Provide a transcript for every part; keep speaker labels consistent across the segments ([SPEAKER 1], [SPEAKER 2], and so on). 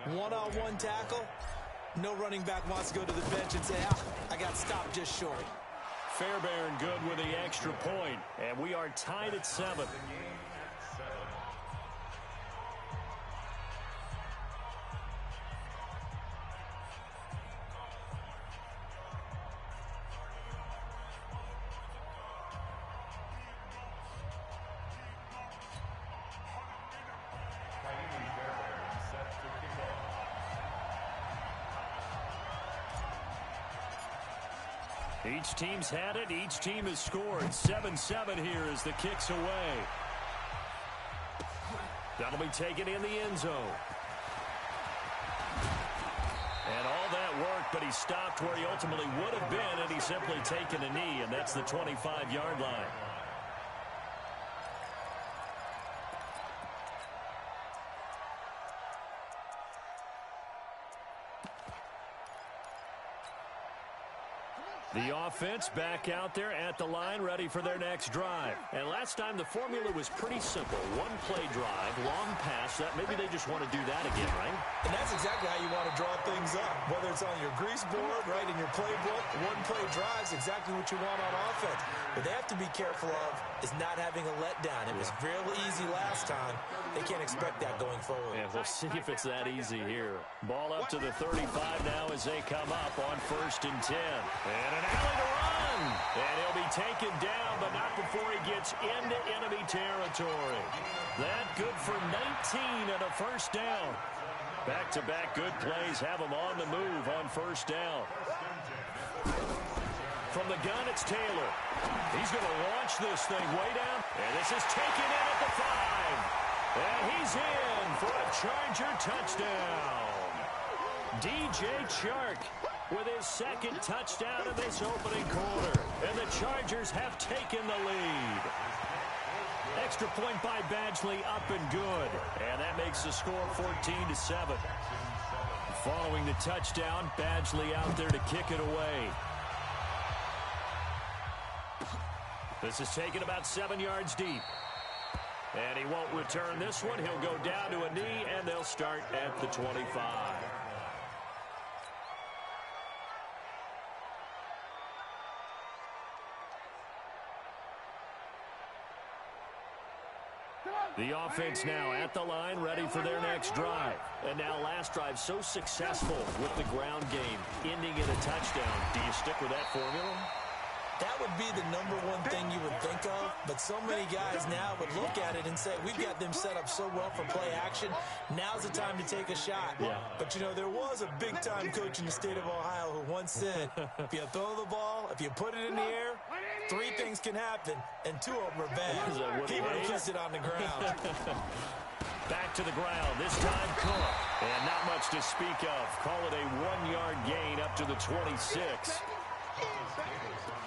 [SPEAKER 1] One-on-one tackle. No running back wants to go to the bench and say, I got stopped just short.
[SPEAKER 2] Fairbairn good with the extra point, and we are tied at 7. Each team's had it. Each team has scored. 7-7 here as the kick's away. That'll be taken in the end zone. And all that worked, but he stopped where he ultimately would have been, and he's simply taken a knee, and that's the 25-yard line. The offense back out there at the line, ready for their next drive. And last time, the formula was pretty simple. One-play drive, long pass. That maybe they just want to do that again, right?
[SPEAKER 1] And that's exactly how you want to draw things up. Whether it's on your grease board, right, in your playbook, one-play drive is exactly what you want on offense. What they have to be careful of is not having a letdown. It was real easy last time. They can't expect that going forward.
[SPEAKER 2] Yeah, we'll see if it's that easy here. Ball up to the 35 now as they come up on 1st and 10. And an alley to run. And he'll be taken down, but not before he gets into enemy territory. That good for 19 and a 1st down. Back-to-back good plays have him on the move on 1st down. From the gun, it's Taylor. He's going to launch this thing way down. And this is taken in at the 5. And he's in for a Charger touchdown. DJ Chark with his 2nd touchdown in this opening quarter. And the Chargers have taken the lead. Extra point by Badgley, up and good. And that makes the score 14-7. Following the touchdown, Badgley out there to kick it away. This is taken about 7 yards deep. And he won't return this one. He'll go down to a knee, and they'll start at the 25. The offense now at the line, ready for their next drive. And now last drive so successful with the ground game, ending in a touchdown. Do you stick with that formula?
[SPEAKER 1] That would be the #1 thing you would think of, but so many guys now would look at it and say, we've got them set up so well for play action, now's the time to take a shot.
[SPEAKER 2] Yeah.
[SPEAKER 1] But, you know, there was a big-time coach in the state of Ohio who once said, if you throw the ball, if you put it in the air, 3 things can happen, and 2 of them are bad. He would have kissed it on the ground.
[SPEAKER 2] Back to the ground, this time Cook. And not much to speak of. Call it a 1-yard gain up to the 26.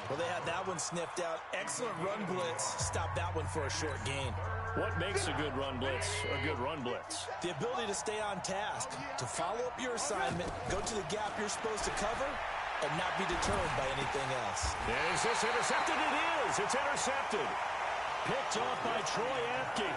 [SPEAKER 1] Well, they had that one sniffed out. Excellent run blitz. Stop that one for a short gain.
[SPEAKER 2] What makes a good run blitz a good run blitz?
[SPEAKER 1] The ability to stay on task, to follow up your assignment, go to the gap you're supposed to cover, and not be deterred by anything else.
[SPEAKER 2] Is this intercepted? It is. It's intercepted. Picked off by Troy Apke.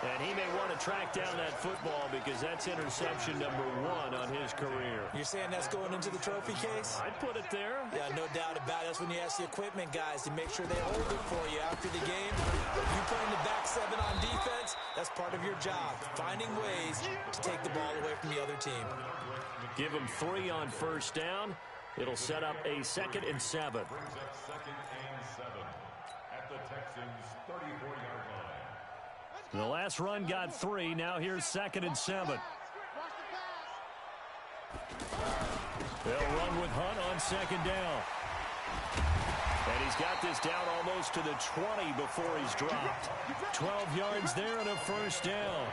[SPEAKER 2] And he may want to track down that football because that's interception #1 on his career.
[SPEAKER 1] You're saying that's going into the trophy case?
[SPEAKER 2] I'd put it there.
[SPEAKER 1] Yeah, no doubt about it. That's when you ask the equipment guys to make sure they hold it for you after the game. If you playing the back 7 on defense, that's part of your job, finding ways to take the ball away from the other team.
[SPEAKER 2] Give them 3 on 1st down. It'll set up a 2nd and 7.
[SPEAKER 3] At the Texans' 34-yard line.
[SPEAKER 2] The last run got 3. Now here's 2nd and 7. They'll run with Hunt on 2nd down. And he's got this down almost to the 20 before he's dropped. 12 yards there and a 1st down.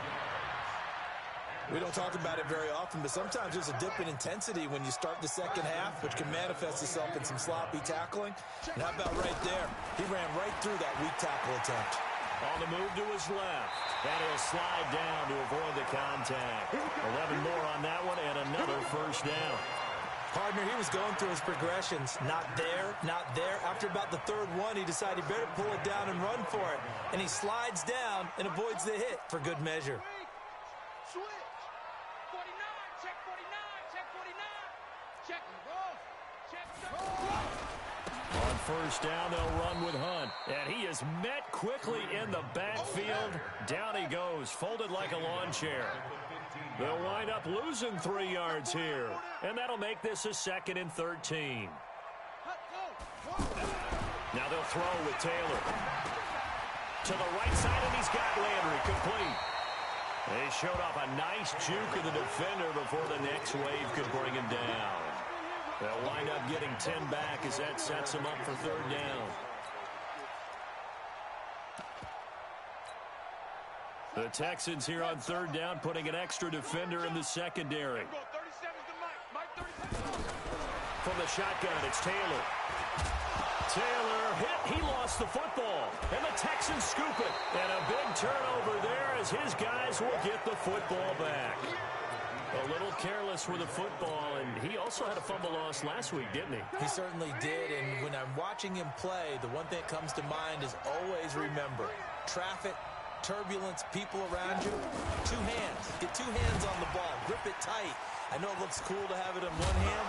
[SPEAKER 1] We don't talk about it very often, but sometimes there's a dip in intensity when you start the second half, which can manifest itself in some sloppy tackling. And how about right there? He ran right through that weak tackle attempt.
[SPEAKER 2] On the move to his left. And he'll slide down to avoid the contact. 11 more on that one and another 1st down.
[SPEAKER 1] Partner, he was going through his progressions. Not there, not there. After about the 3rd one, he decided he better pull it down and run for it. And he slides down and avoids the hit for good measure.
[SPEAKER 2] On first down, they'll run with Hunt. And he is met quickly in the backfield. Down he goes, folded like a lawn chair. They'll wind up losing 3 yards here. And that'll make this a 2nd and 13. Now they'll throw with Taylor. To the right side, and he's got Landry complete. They showed off a nice juke of the defender before the next wave could bring him down. They'll wind up getting 10 back as that sets them up for 3rd down. The Texans here on 3rd down, putting an extra defender in the secondary. From the shotgun, it's Taylor. Taylor hit. He lost the football. And the Texans scoop it. And a big turnover there as his guys will get the football back. A little careless with the football, and he also had a fumble loss last week, didn't he?
[SPEAKER 1] He certainly did, and when I'm watching him play, the one thing that comes to mind is always remember, traffic, turbulence, people around you, 2 hands. Get 2 hands on the ball. Grip it tight. I know it looks cool to have it in one hand.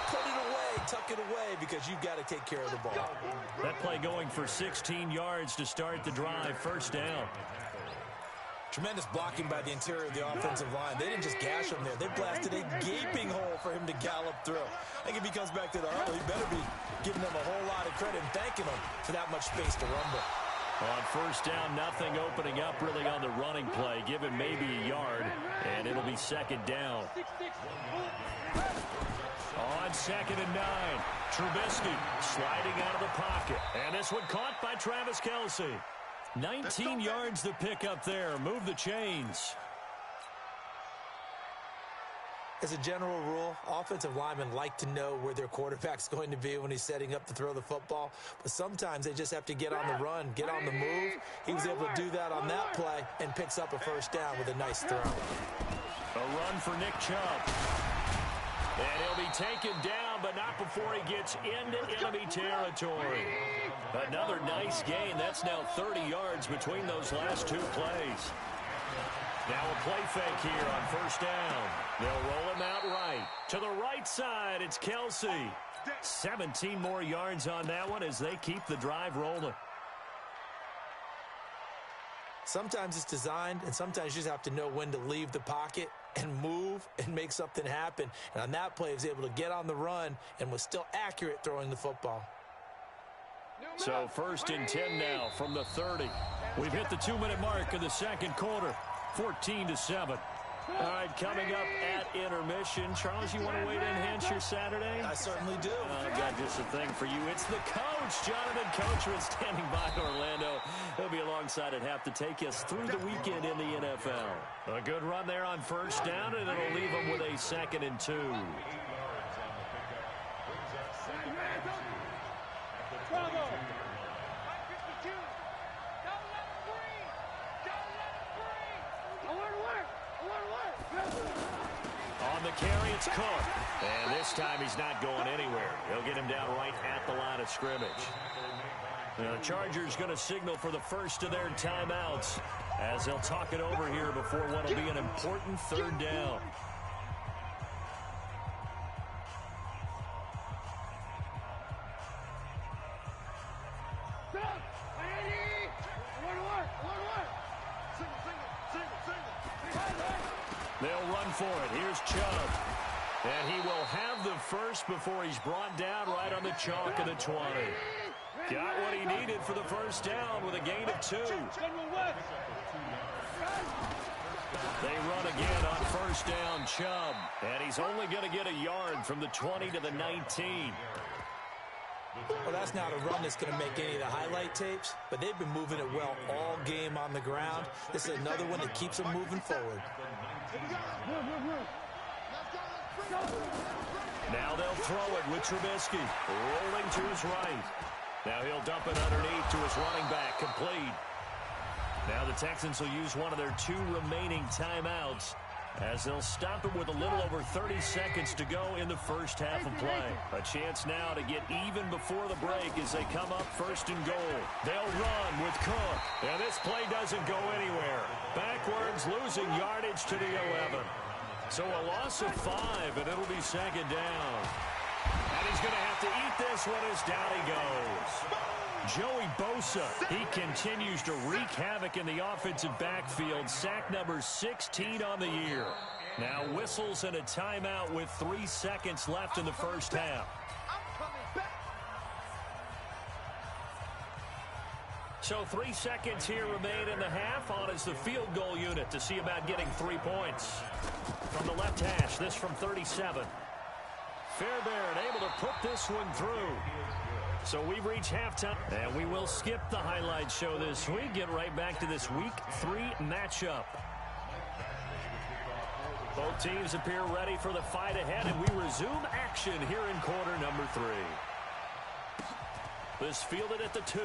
[SPEAKER 1] Put it away, tuck it away, because you've got to take care of the ball.
[SPEAKER 2] That play going for 16 yards to start the drive, 1st down.
[SPEAKER 1] Tremendous blocking by the interior of the offensive line. They didn't just gash him there. They blasted a gaping hole for him to gallop through. I think if he comes back to the huddle, he better be giving them a whole lot of credit and thanking them for that much space to rumble.
[SPEAKER 2] On 1st down, nothing opening up really on the running play. Give him maybe a yard, and it'll be 2nd down. On 2nd and 9, Trubisky sliding out of the pocket. And this one caught by Travis Kelce. 19 yards to pick up there. Move the chains.
[SPEAKER 1] As a general rule, offensive linemen like to know where their quarterback's going to be when he's setting up to throw the football. But sometimes they just have to get on the run, get on the move. He was able to do that on that play and picks up a 1st down with a nice throw.
[SPEAKER 2] A run for Nick Chubb. And he'll be taken down, but not before he gets into enemy territory. Another nice gain. That's now 30 yards between those last 2 plays. Now a play fake here on 1st down. They'll roll him out right. To the right side, it's Kelce. 17 more yards on that one as they keep the drive rolling.
[SPEAKER 1] Sometimes it's designed, and sometimes you just have to know when to leave the pocket and move and make something happen. And on that play, he was able to get on the run and was still accurate throwing the football.
[SPEAKER 2] So 1st and 10 now from the 30. We've hit the 2-minute mark of the 2nd quarter. 14-7. All right, coming up at intermission. Charles, you want to wait in enhance your Saturday?
[SPEAKER 1] I certainly do.
[SPEAKER 2] I've got just a thing for you. It's the coach, Jonathan Coachman, standing by Orlando. He'll be alongside at half to take us through the weekend in the NFL. A good run there on 1st down, and it'll leave them with a 2nd and 2. On the carry, it's Cook. And this time he's not going anywhere. They'll get him down right at the line of scrimmage. The Chargers going to signal for the first of their timeouts as they'll talk it over here before what will be an important 3rd down. They'll run for it. Here's Chubb. And he will have the first before he's brought down right on the chalk of the 20. Got what he needed for the 1st down with a gain of 2. They run again on 1st down, Chubb. And he's only going to get a yard from the 20 to the 19.
[SPEAKER 1] Well, that's not a run that's going to make any of the highlight tapes, but they've been moving it well all game on the ground. This is another one that keeps them moving forward.
[SPEAKER 2] Now they'll throw it with Trubisky, rolling to his right. Now he'll dump it underneath to his running back, complete. Now the Texans will use one of their 2 remaining timeouts as they'll stop it with a little over 30 seconds to go in the first half of play. A chance now to get even before the break as they come up 1st and goal. They'll run with Cook. And this play doesn't go anywhere. Backwards, losing yardage to the 11. So a loss of 5, and it'll be second down. And he's going to have to eat this one as down he goes. Joey Bosa, he continues to wreak havoc in the offensive backfield. Sack number 16 on the year. Now whistles and a timeout with 3 seconds left in the first half. So 3 seconds here remain in the half. On is the field goal unit to see about getting 3 points. From the left hash, this from 37. Fairbairn able to put this one through. So we've reached halftime, and we will skip the highlight show this week. Get right back to this Week 3 matchup. Both teams appear ready for the fight ahead, and we resume action here in quarter number 3. This fielded at the 2.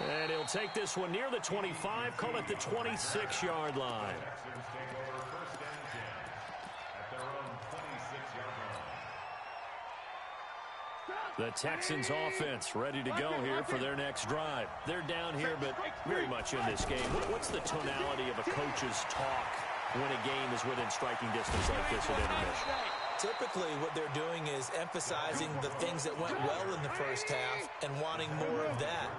[SPEAKER 2] And he'll take this one near the 25, call it the 26-yard line. The Texans offense ready to go here for their next drive. They're down here, but very much in this game. What's the tonality of a coach's talk when a game is within striking distance like this at intermission?
[SPEAKER 1] Typically, what they're doing is emphasizing the things that went well in the first half and wanting more of that.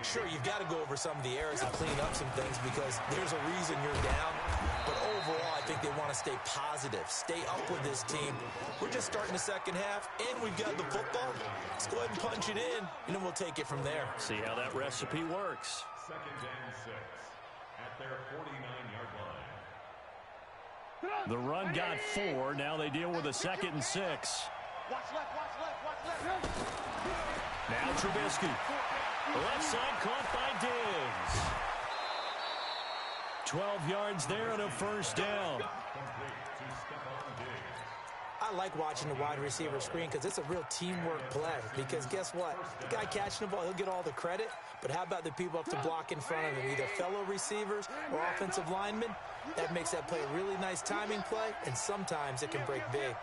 [SPEAKER 1] Sure, you've got to go over some of the errors and clean up some things because there's a reason you're down. But overall, I think they want to stay positive, stay up with this team. We're just starting the second half, and we've got the football. Let's go ahead and punch it in, and then we'll take it from there.
[SPEAKER 2] See how that recipe works.
[SPEAKER 3] Second and 6 at their 49-yard line.
[SPEAKER 2] The run got 4. Now they deal with a 2nd and 6.
[SPEAKER 4] Watch left, watch left, watch left.
[SPEAKER 2] Now Trubisky. Left side caught by Diggs. 12 yards there and a first down.
[SPEAKER 1] I like watching the wide receiver screen because it's a real teamwork play. Because guess what? The guy catching the ball, he'll get all the credit. But how about the people up to block in front of him, either fellow receivers or offensive linemen? That makes that play a really nice timing play, and sometimes it can break big.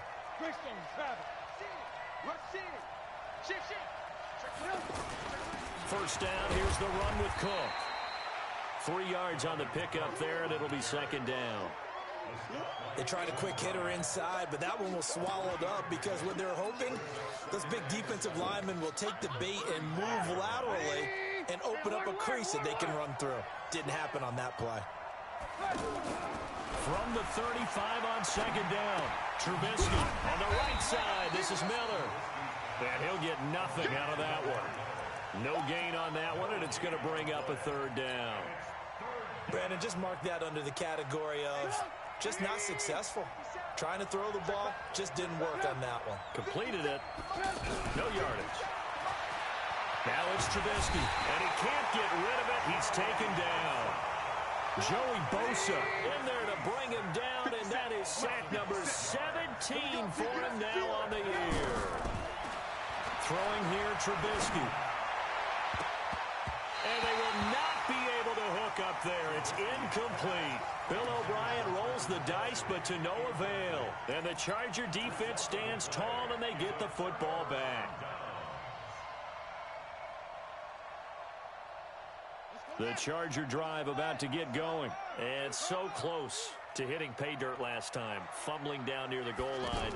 [SPEAKER 2] First down, here's the run with Cook. 3 yards on the pickup there, and it'll be second down.
[SPEAKER 1] They tried a quick hitter inside, but that one was swallowed up because what they're hoping, those big defensive linemen will take the bait and move laterally and open up a crease that they can run through. Didn't happen on that play.
[SPEAKER 2] From the 35 on second down, Trubisky on the right side. This is Miller. And he'll get nothing out of that one. No gain on that one, and it's going to bring up a third down.
[SPEAKER 1] Brandon, just mark that under the category of just not successful. Trying to throw the ball, just didn't work on that one.
[SPEAKER 2] Completed it. No yardage. Now it's Trubisky, and he can't get rid of it. He's taken down. Joey Bosa in there to bring him down, and that is sack number 17 for him now on the year. Throwing here, Trubisky. And they will not be able to hook up there. It's incomplete. Bill O'Brien rolls the dice, but to no avail. And the Charger defense stands tall, and they get the football back. The Charger drive about to get going. And so close to hitting pay dirt last time. Fumbling down near the goal line.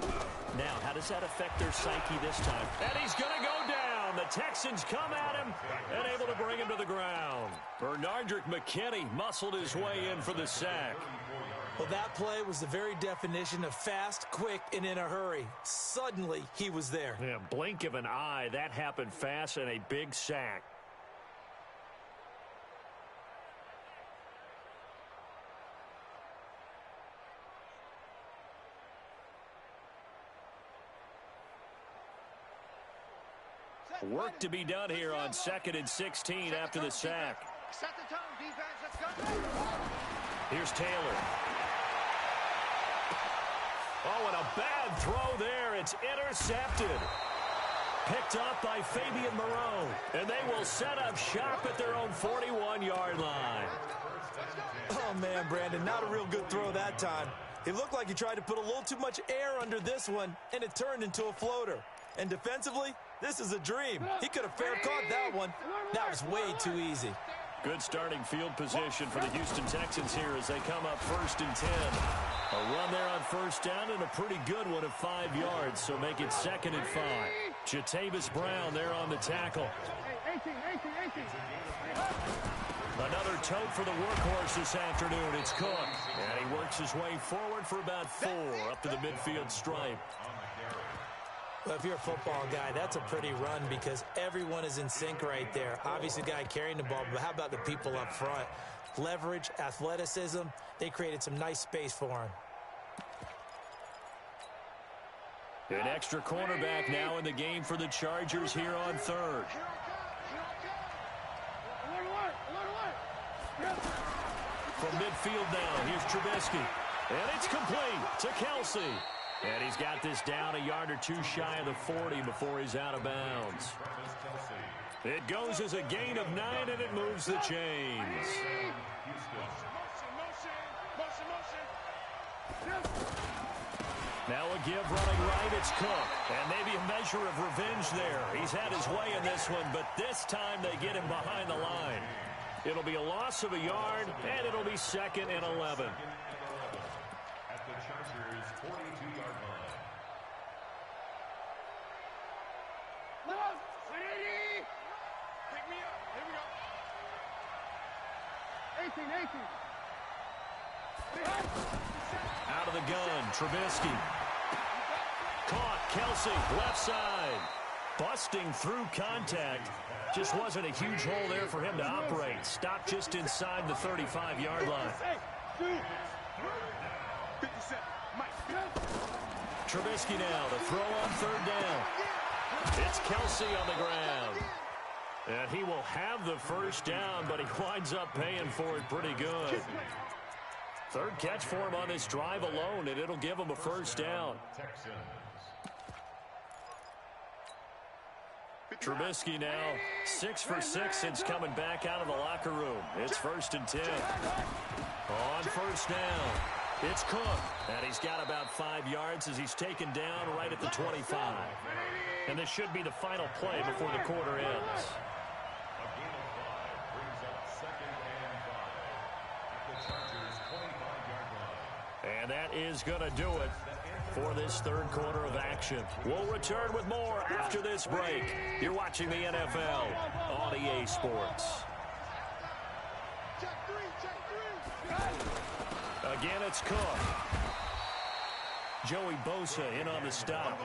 [SPEAKER 2] Now, how does that affect their psyche this time? And he's going to go down. The Texans come at him and able to bring him to the ground. Bernardrick McKinney muscled his way in for the sack.
[SPEAKER 1] Well, that play was the very definition of fast, quick, and in a hurry. Suddenly, he was there.
[SPEAKER 2] Yeah, blink of an eye. That happened fast and a big sack. Work to be done here on 2nd and 16 after the sack.
[SPEAKER 4] Set the tone, defense, let's go.
[SPEAKER 2] Here's Taylor. Oh, and a bad throw there. It's intercepted. Picked up by Fabian Moreau. And they will set up shop at their own 41-yard line.
[SPEAKER 1] Oh, man, Brandon, not a real good throw that time. It looked like he tried to put a little too much air under this one, and it turned into a floater. And defensively, this is a dream. He could have fair caught that one. That was way too easy.
[SPEAKER 2] Good starting field position for the Houston Texans here as they come up 1st and 10. A run there on 1st down and a pretty good one of 5 yards, so make it 2nd and 5. Jatavis Brown there on the tackle. Another tote for the workhorse this afternoon. It's Cook. And he works his way forward for about 4 up to the midfield stripe.
[SPEAKER 1] Well, if you're a football guy, that's a pretty run because everyone is in sync right there. Obviously, the guy carrying the ball, but how about the people up front? Leverage, athleticism, they created some nice space for him.
[SPEAKER 2] An extra cornerback now in the game for the Chargers here on 3rd. From midfield now, here's Trubisky. And it's complete to Kelsey. And he's got this down a yard or 2 shy of the 40 before he's out of bounds. It goes as a gain of 9, and it moves the chains. Now a give running right, it's Cook. And maybe a measure of revenge there. He's had his way in this one, but this time they get him behind the line. It'll be a loss of a yard, and it'll be 2nd and 11.
[SPEAKER 3] At the Chargers' 42-yard line.
[SPEAKER 4] Pick me up. Here we go. 18.
[SPEAKER 2] Out of the gun, Trubisky. Caught, Kelsey, left side. Busting through contact. Just wasn't a huge hole there for him to operate. Stopped just inside the 35-yard line. Trubisky now, the throw on 3rd down. It's Kelsey on the ground. And he will have the 1st down, but he winds up paying for it pretty good. 3rd catch for him on this drive alone, and it'll give him a 1st down. Trubisky now 6 for 6 since coming back out of the locker room. It's 1st and 10. On 1st down, it's Cook. And he's got about 5 yards as he's taken down right at the 25. And this should be the final play before the quarter ends.
[SPEAKER 3] A gain of 5 brings up 2nd and 5 at the Chargers' 25-yard line.
[SPEAKER 2] And that is going to do it for this 3rd quarter of action. We'll return with more after this break. You're watching the NFL on EA Sports. Again, it's Cook. Joey Bosa in on the stop.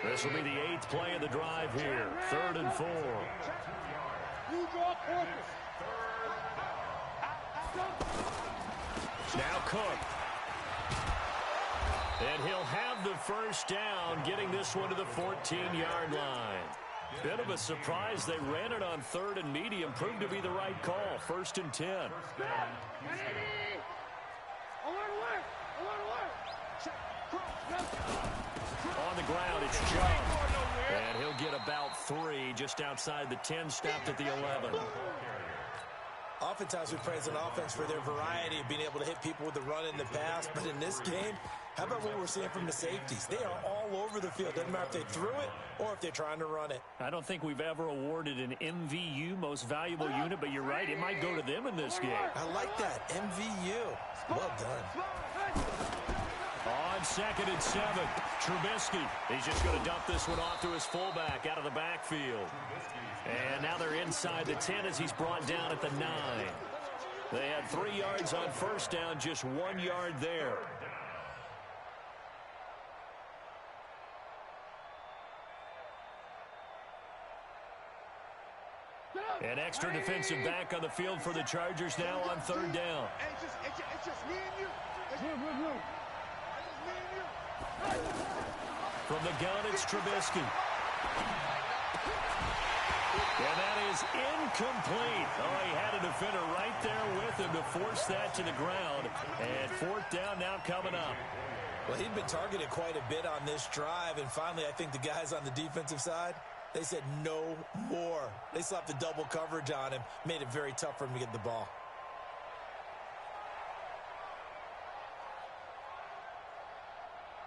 [SPEAKER 2] This will be the 8th play of the drive here. 3rd and 4. Now Cook. And he'll have the 1st down, getting this one to the 14-yard line. Bit of a surprise. They ran it on 3rd and medium. Proved to be the right call. 1st and 10. On the ground, it's Chubb. And he'll get about 3 just outside the 10, stopped at the 11.
[SPEAKER 1] Oftentimes we praise an offense for their variety of being able to hit people with the run and the pass, but in this game, how about what we're seeing from the safeties? They are all over the field. Doesn't matter if they threw it or if they're trying to run it.
[SPEAKER 2] I don't think we've ever awarded an MVU, most valuable unit, but you're right, it might go to them in this game.
[SPEAKER 1] I like that, MVU. Well done.
[SPEAKER 2] On 2nd and 7, Trubisky. He's just going to dump this one off to his fullback out of the backfield. And now they're inside the 10 as he's brought down at the 9. They had 3 yards on 1st down, just 1 yard there. An extra defensive back on the field for the Chargers now on 3rd down.
[SPEAKER 4] It's just me and you. It's just me and you.
[SPEAKER 2] From the gun, it's Trubisky. And that is incomplete. Oh, he had a defender right there with him to force that to the ground. And 4th down now coming up.
[SPEAKER 1] Well, he'd been targeted quite a bit on this drive, and finally I think the guys on the defensive side, they said no more. They slapped the double coverage on him, made it very tough for him to get the ball.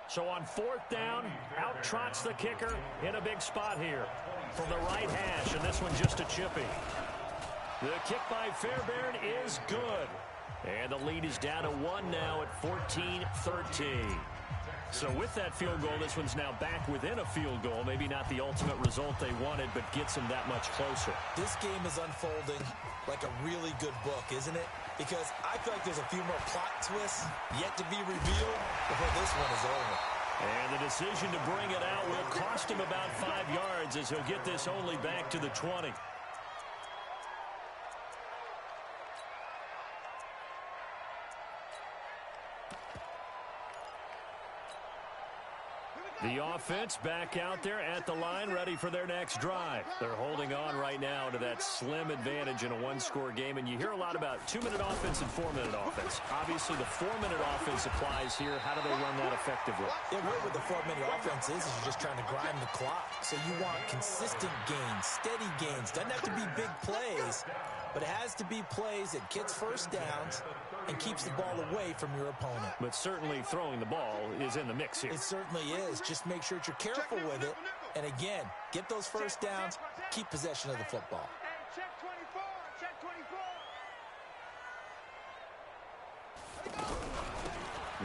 [SPEAKER 2] So on 4th down, out trots the kicker in a big spot here from the right hash, and this one just a chippy. The kick by Fairbairn is good. And the lead is down to 1 now at 14-13. So with that field goal, this one's now back within a field goal. Maybe not the ultimate result they wanted, but gets them that much closer.
[SPEAKER 1] This game is unfolding like a really good book, isn't it? Because I feel like there's a few more plot twists yet to be revealed before this one is over.
[SPEAKER 2] And the decision to bring it out will cost him about 5 yards as he'll get this only back to the 20. The offense back out there at the line, ready for their next drive. They're holding on right now to that slim advantage in a one-score game, and you hear a lot about 2-minute offense and 4-minute offense. Obviously, the 4-minute offense applies here. How do they run that effectively?
[SPEAKER 1] Yeah, really what the 4-minute offense is you're just trying to grind the clock. So you want consistent gains, steady gains. Doesn't have to be big plays, but it has to be plays that gets first downs and keeps the ball away from your opponent.
[SPEAKER 2] But certainly throwing the ball is in the mix here.
[SPEAKER 1] It certainly is. Just make sure that you're careful with it. And again, get those first downs, keep possession of the football.
[SPEAKER 4] Check 24, check 24.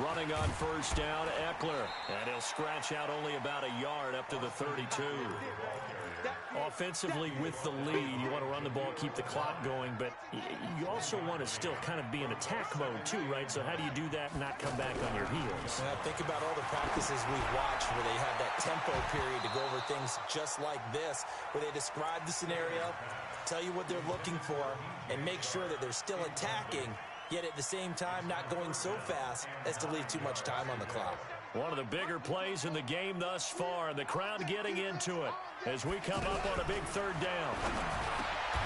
[SPEAKER 2] Running on first down, Eckler. And he'll scratch out only about a yard up to the 32. Offensively with the lead, you want to run the ball, keep the clock going, but you also want to still kind of be in attack mode too, right? So how do you do that and not come back on your heels?
[SPEAKER 1] Yeah, think about all the practices we've watched where they have that tempo period to go over things just like this, where they describe the scenario, tell you what they're looking for, and make sure that they're still attacking, yet at the same time not going so fast as to leave too much time on the clock.
[SPEAKER 2] One of the bigger plays in the game thus far, and the crowd getting into it as we come up on a big third down.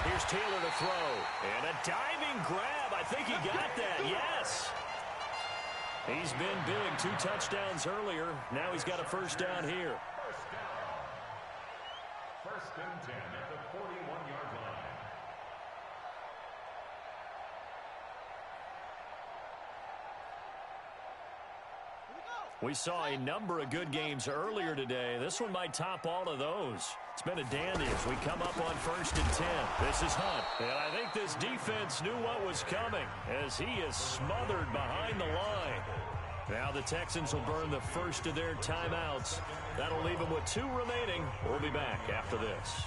[SPEAKER 2] Here's Taylor to throw, and a diving grab. I think he got that, yes. He's been big, 2 touchdowns earlier. Now he's got a first down here.
[SPEAKER 3] First and 10 at the 41-yard line.
[SPEAKER 2] We saw a number of good games earlier today. This one might top all of those. It's been a dandy as we come up on first and 10. This is Hunt. And I think this defense knew what was coming as he is smothered behind the line. Now the Texans will burn the first of their timeouts. That'll leave them with 2 remaining. We'll be back after this.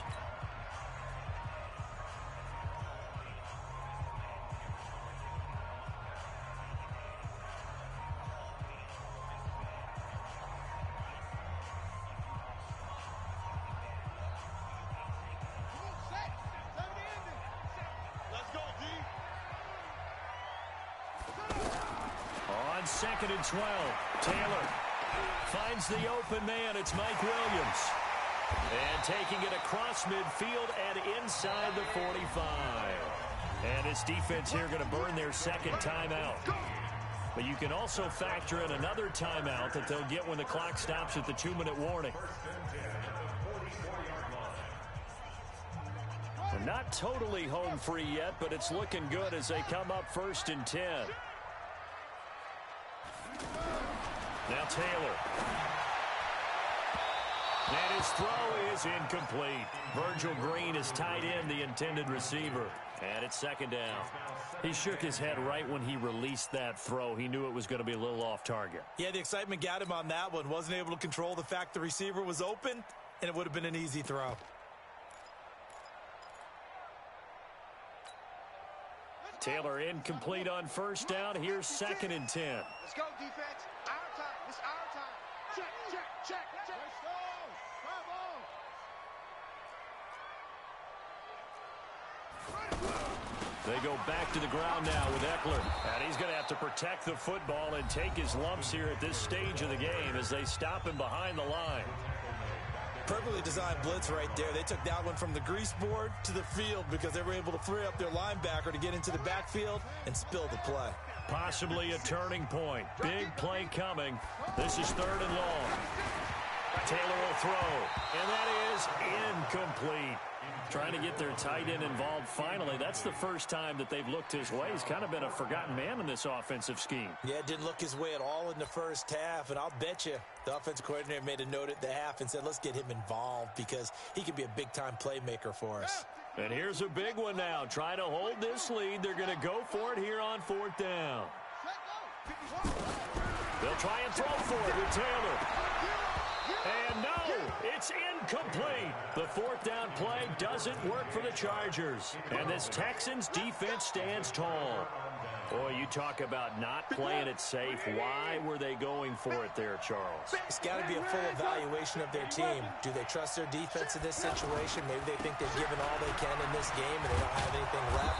[SPEAKER 2] On 2nd and 12, Taylor finds the open man. It's Mike Williams. And taking it across midfield and inside the 45. And his defense here going to burn their second timeout. But you can also factor in another timeout that they'll get when the clock stops at the 2-minute warning. They're not totally home free yet, but it's looking good as they come up first and 10. Now Taylor. And his throw is incomplete. Virgil Green is tied in, the intended receiver. And it's second down. He shook his head right when he released that throw. He knew it was going to be a little off target.
[SPEAKER 1] Yeah, the excitement got him on that one. Wasn't able to control the fact the receiver was open, and it would have been an easy throw.
[SPEAKER 2] Taylor incomplete on first down. Here's 2nd and 10.
[SPEAKER 4] Let's go, defense. Our time. It's our time. Check, check, check, check. Let's go.
[SPEAKER 2] They go back to the ground now with Eckler. And he's going to have to protect the football and take his lumps here at this stage of the game as they stop him behind the line.
[SPEAKER 1] Perfectly designed blitz right there. They took that one from the grease board to the field because they were able to free up their linebacker to get into the backfield and spill the play.
[SPEAKER 2] Possibly a turning point. Big play coming. This is 3rd and long. Taylor will throw, and that is incomplete. Trying to get their tight end involved finally. That's the first time that they've looked his way. He's kind of been a forgotten man in this offensive scheme.
[SPEAKER 1] Yeah, it didn't look his way at all in the first half, and I'll bet you the offensive coordinator made a note at the half and said, let's get him involved because he could be a big-time playmaker for us.
[SPEAKER 2] And here's a big one now. Trying to hold this lead. They're going to go for it here on 4th down. They'll try and throw for it with Taylor. And no, it's incomplete. The 4th down play doesn't work for the Chargers. And this Texans defense stands tall. Boy, you talk about not playing it safe. Why were they going for it there, Charles?
[SPEAKER 1] It's got to be a full evaluation of their team. Do they trust their defense in this situation? Maybe they think they've given all they can in this game and they don't have anything left.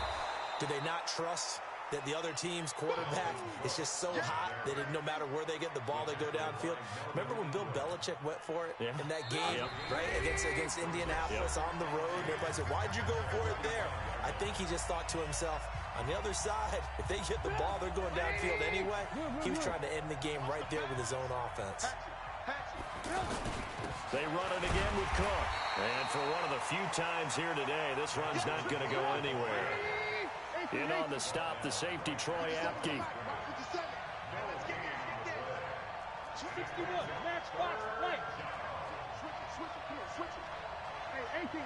[SPEAKER 1] Do they not trust that the other team's quarterback is just so hot that no matter where they get the ball, they go downfield? Remember when Bill Belichick went for it in that game, right, against Indianapolis on the road? Everybody said, why'd you go for it there? I think he just thought to himself, on the other side, if they get the ball, they're going downfield anyway. He was trying to end the game right there with his own offense.
[SPEAKER 2] They run it again with Cook. And for one of the few times here today, this run's not going to go anywhere. In on the stop, the safety, Troy Apke.
[SPEAKER 4] 61, match box, right. Switch it. Hey, 18.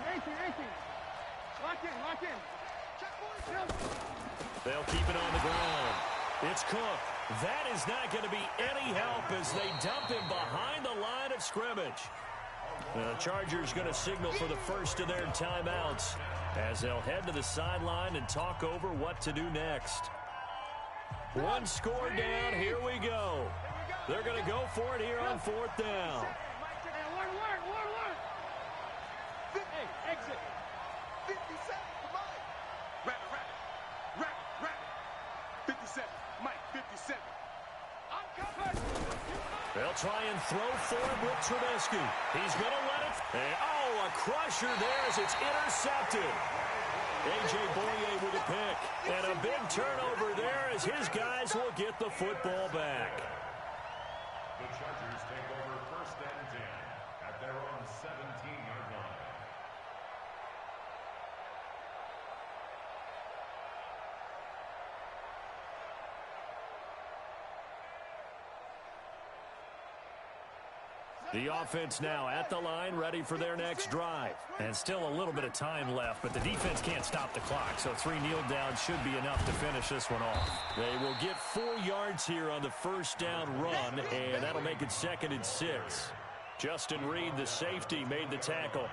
[SPEAKER 4] Lock in.
[SPEAKER 2] They'll keep it on the ground. It's Cook. That is not going to be any help as they dump him behind the line of scrimmage. The Chargers going to signal for the first of their timeouts as they'll head to the sideline and talk over what to do next. One score down. Here we go. They're going to go for it here on 4th down.
[SPEAKER 4] One. Hey, exit. 57, come on. Wrap it. 57, Mike, 57. I'm covered.
[SPEAKER 2] They'll try and throw for him with Trubisky. He's going to let it. And, a crusher there as it's intercepted. A.J. Boye with a pick. And a big turnover there as his guys will get the football back.
[SPEAKER 3] The Chargers take over 1st and 10 at their own 17-yard line.
[SPEAKER 2] The offense now at the line, ready for their next drive. And still a little bit of time left, but the defense can't stop the clock, so 3 kneel downs should be enough to finish this one off. They will get 4 yards here on the 1st down run, and that'll make it 2nd and 6. Justin Reed, the safety, made the tackle.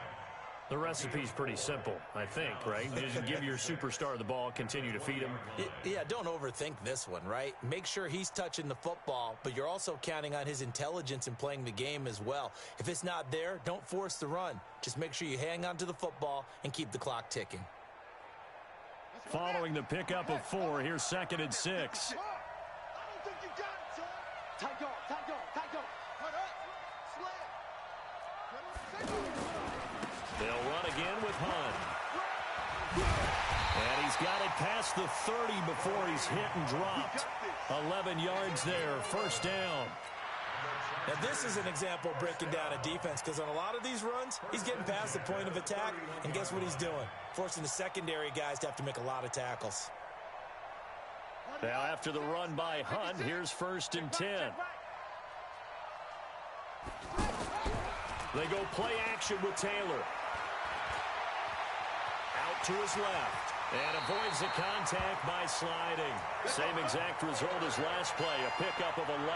[SPEAKER 2] The recipe's pretty simple, I think, right? Just give your superstar the ball, continue to feed him.
[SPEAKER 1] Yeah, don't overthink this one, right? Make sure he's touching the football, but you're also counting on his intelligence in playing the game as well. If it's not there, don't force the run. Just make sure you hang on to the football and keep the clock ticking.
[SPEAKER 2] Following the pickup of 4, here's 2nd and 6.
[SPEAKER 4] I don't think you got it, son. Tight guard. Cut up. Slam.
[SPEAKER 2] They'll run again with Hunt. And he's got it past the 30 before he's hit and dropped. 11 yards there, 1st down.
[SPEAKER 1] Now, this is an example of breaking down a defense because on a lot of these runs, he's getting past the point of attack, and guess what he's doing? Forcing the secondary guys to have to make a lot of tackles.
[SPEAKER 2] Now, after the run by Hunt, here's 1st and 10. They go play action with Taylor. Out to his left. And avoids the contact by sliding. Same exact result as last play, a pickup of 11.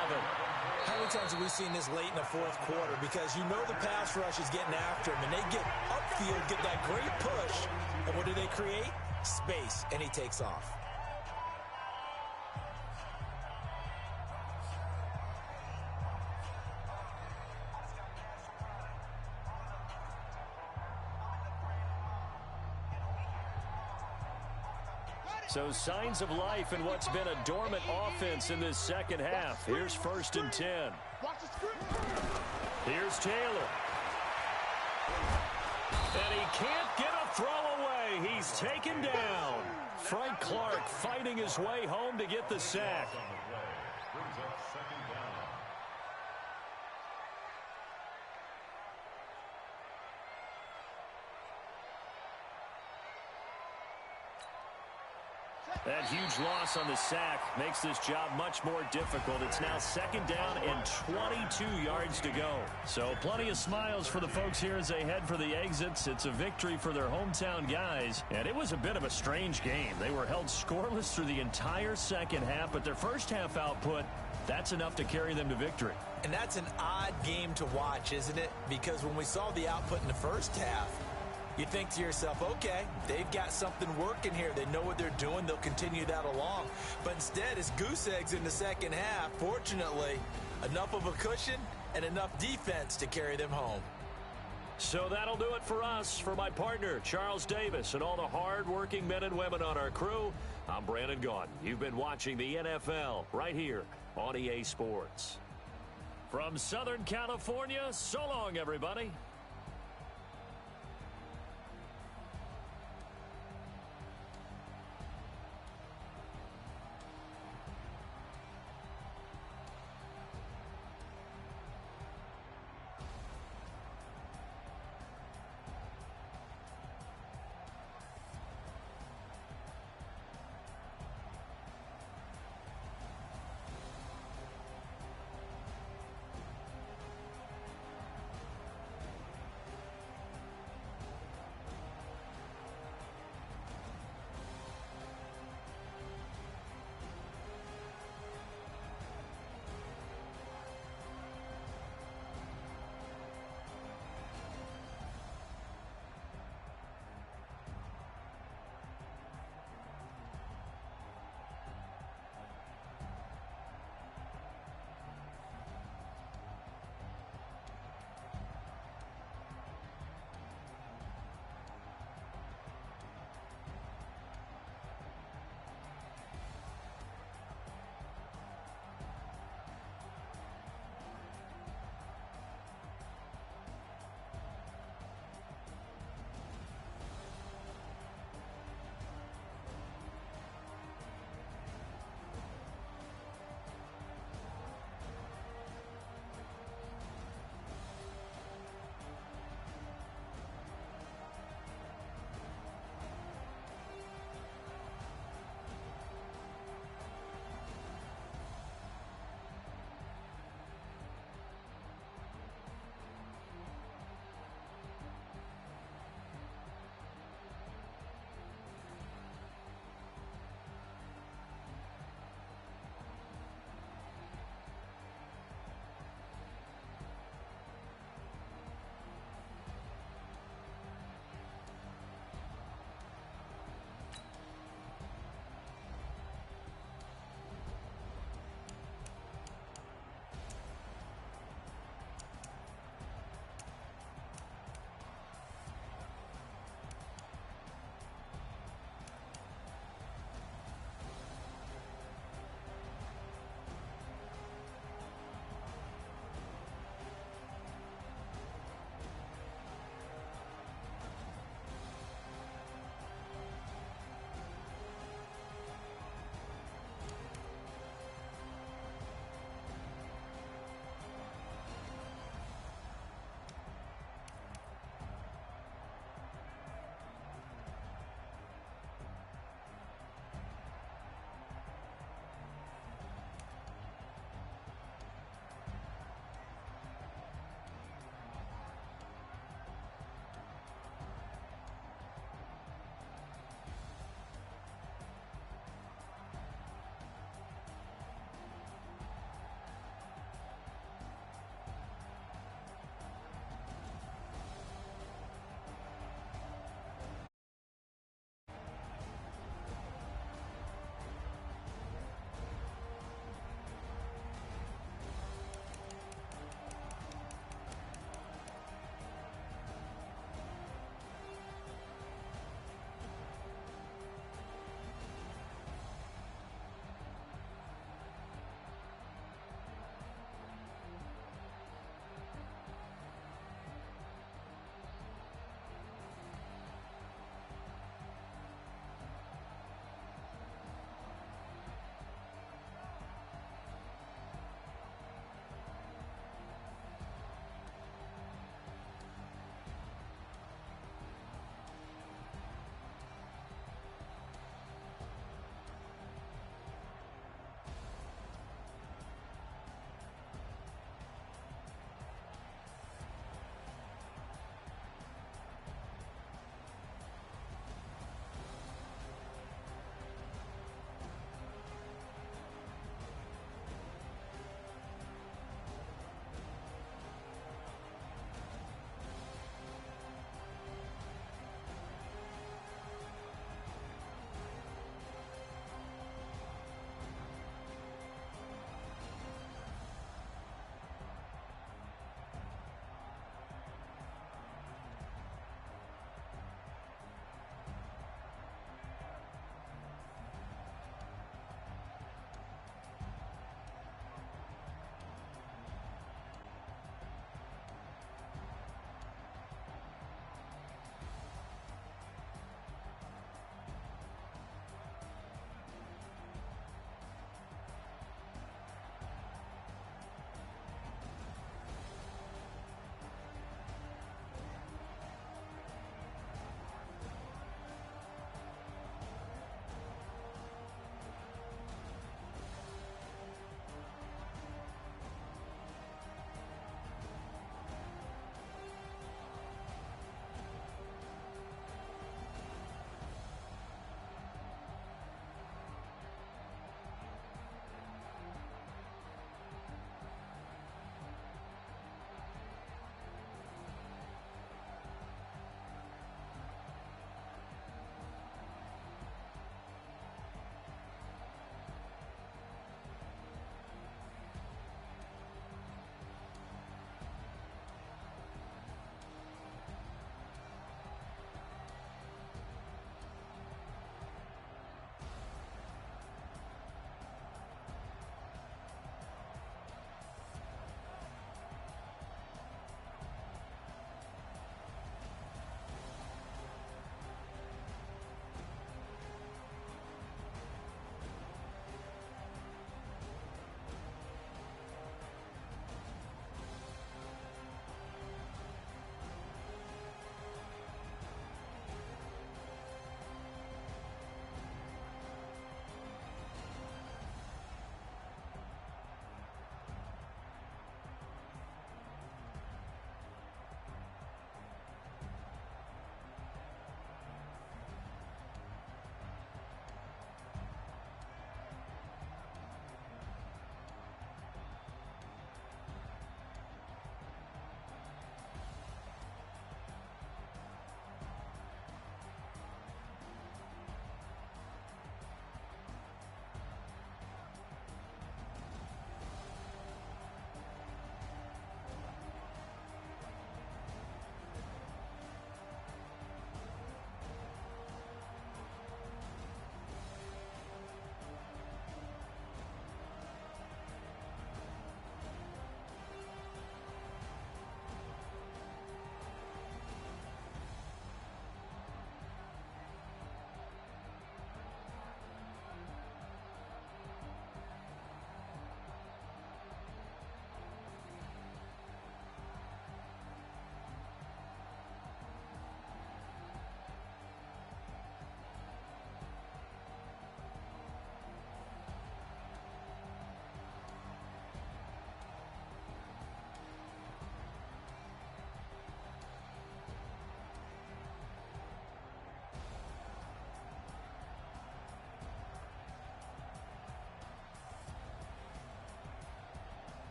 [SPEAKER 1] How many times have we seen this late in the 4th quarter? Because you know the pass rush is getting after him, and they get upfield, get that great push, and what do they create? Space, and he takes off.
[SPEAKER 2] So signs of life in what's been a dormant offense in this 2nd half. Here's 1st and 10. Here's Taylor. And he can't get a throw away. He's taken down. Frank Clark fighting his way home to get the sack.
[SPEAKER 3] Brings up 2nd down.
[SPEAKER 2] That huge loss on the sack makes this job much more difficult. It's now 2nd down and 22 yards to go. So plenty of smiles for the folks here as they head for the exits. It's a victory for their hometown guys. And it was a bit of a strange game. They were held scoreless through the entire second half, but their first half output, that's enough to carry them to victory.
[SPEAKER 1] And that's an odd game to watch, isn't it? Because when we saw the output in the first half, you think to yourself, okay, they've got something working here. They know what they're doing. They'll continue that along. But instead, it's goose eggs in the second half. Fortunately, enough of a cushion and enough defense to carry them home.
[SPEAKER 2] So that'll do it for us. For my partner, Charles Davis, and all the hard-working men and women on our crew, I'm Brandon Gaudin. You've been watching the NFL right here on EA Sports. From Southern California, so long, everybody.